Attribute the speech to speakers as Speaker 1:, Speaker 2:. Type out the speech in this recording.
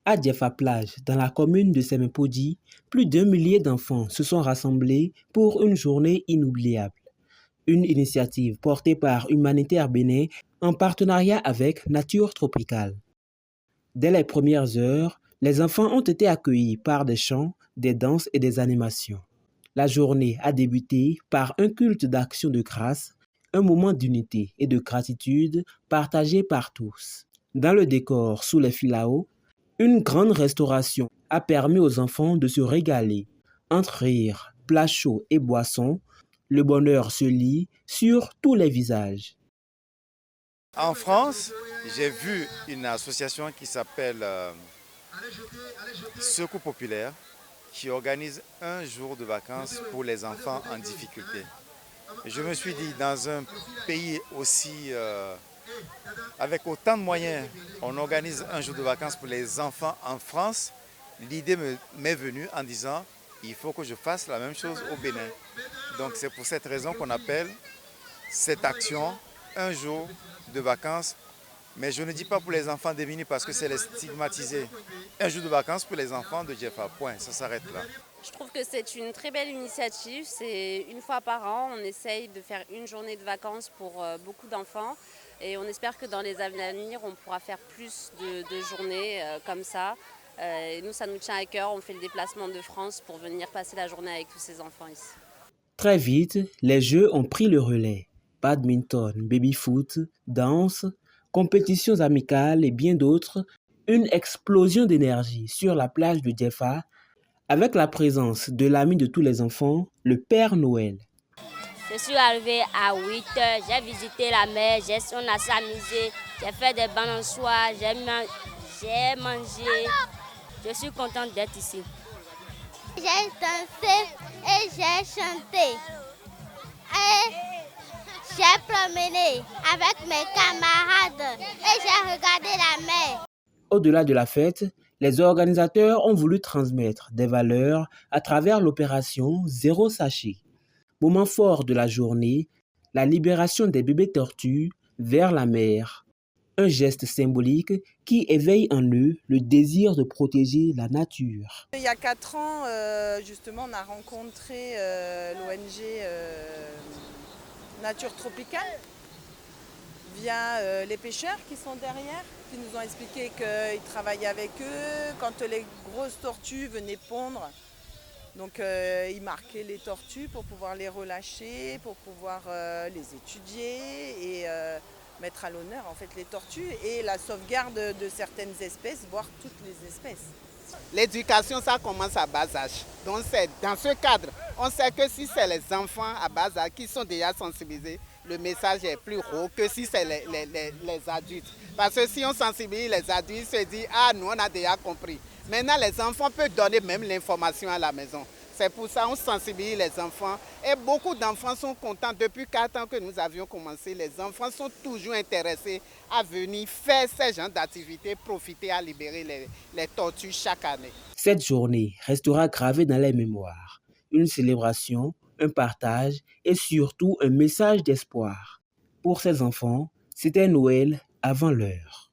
Speaker 1: À Diefa Plage, dans la commune de Semepodi, plus d'1 millier d'enfants se sont rassemblés pour une journée inoubliable. Une initiative portée par Humanitaire Bénin en partenariat avec Nature Tropicale. Dès les premières heures, les enfants ont été accueillis par des chants, des danses et des animations. La journée a débuté par un culte d'action de grâce, un moment d'unité et de gratitude partagé par tous. Dans le décor sous les filaos, une grande restauration a permis aux enfants de se régaler. Entre rires, plats chauds et boissons, le bonheur se lit sur tous les visages.
Speaker 2: En France, j'ai vu une association qui s'appelle Secours Populaire qui organise un jour de vacances pour les enfants en difficulté. Je me suis dit, dans un pays aussi, avec autant de moyens, on organise un jour de vacances pour les enfants en France. L'idée m'est venue en disant, il faut que je fasse la même chose au Bénin. Donc c'est pour cette raison qu'on appelle cette action un jour de vacances. Mais je ne dis pas pour les enfants démunis parce que c'est les stigmatiser. Un jour de vacances pour les enfants de Diefa, point, ça s'arrête là.
Speaker 3: Je trouve que c'est une très belle initiative. C'est une fois par an, on essaye de faire une journée de vacances pour beaucoup d'enfants. Et on espère que dans les années à venir, on pourra faire plus de journées comme ça. Et nous, ça nous tient à cœur. On fait le déplacement de France pour venir passer la journée avec tous ces enfants ici.
Speaker 1: Très vite, les jeux ont pris le relais. Badminton, baby-foot, danse, compétitions amicales et bien d'autres. Une explosion d'énergie sur la plage de Diefa avec la présence de l'ami de tous les enfants, le Père Noël.
Speaker 4: Je suis arrivée à 8 h, j'ai visité la mer, on a s'amusé, j'ai fait des balançoires, j'ai mangé. Je suis contente d'être ici.
Speaker 5: J'ai dansé et j'ai chanté. Et j'ai promené avec mes camarades et j'ai regardé la mer.
Speaker 1: Au-delà de la fête, les organisateurs ont voulu transmettre des valeurs à travers l'opération Zéro Sachet. Moment fort de la journée, la libération des bébés tortues vers la mer. Un geste symbolique qui éveille en eux le désir de protéger la nature.
Speaker 6: Il y a 4 ans, justement, on a rencontré l'ONG Nature Tropicale via les pêcheurs qui sont derrière, qui nous ont expliqué qu'ils travaillaient avec eux quand les grosses tortues venaient pondre. Donc ils marquaient les tortues pour pouvoir les relâcher, pour pouvoir les étudier et mettre à l'honneur en fait les tortues et la sauvegarde de certaines espèces, voire toutes les espèces.
Speaker 7: L'éducation, ça commence à bas âge. Donc c'est dans ce cadre, on sait que si c'est les enfants à bas âge qui sont déjà sensibilisés, le message est plus haut que si c'est les adultes. Parce que si on sensibilise les adultes, ils se disent « Ah, nous, on a déjà compris ». Maintenant, les enfants peuvent donner même l'information à la maison. C'est pour ça qu'on sensibilise les enfants. Et beaucoup d'enfants sont contents. Depuis 4 ans que nous avions commencé, les enfants sont toujours intéressés à venir faire ces genres d'activités, profiter à libérer les tortues chaque année.
Speaker 1: Cette journée restera gravée dans les mémoires. Une célébration, un partage et surtout un message d'espoir. Pour ces enfants, c'était Noël avant l'heure.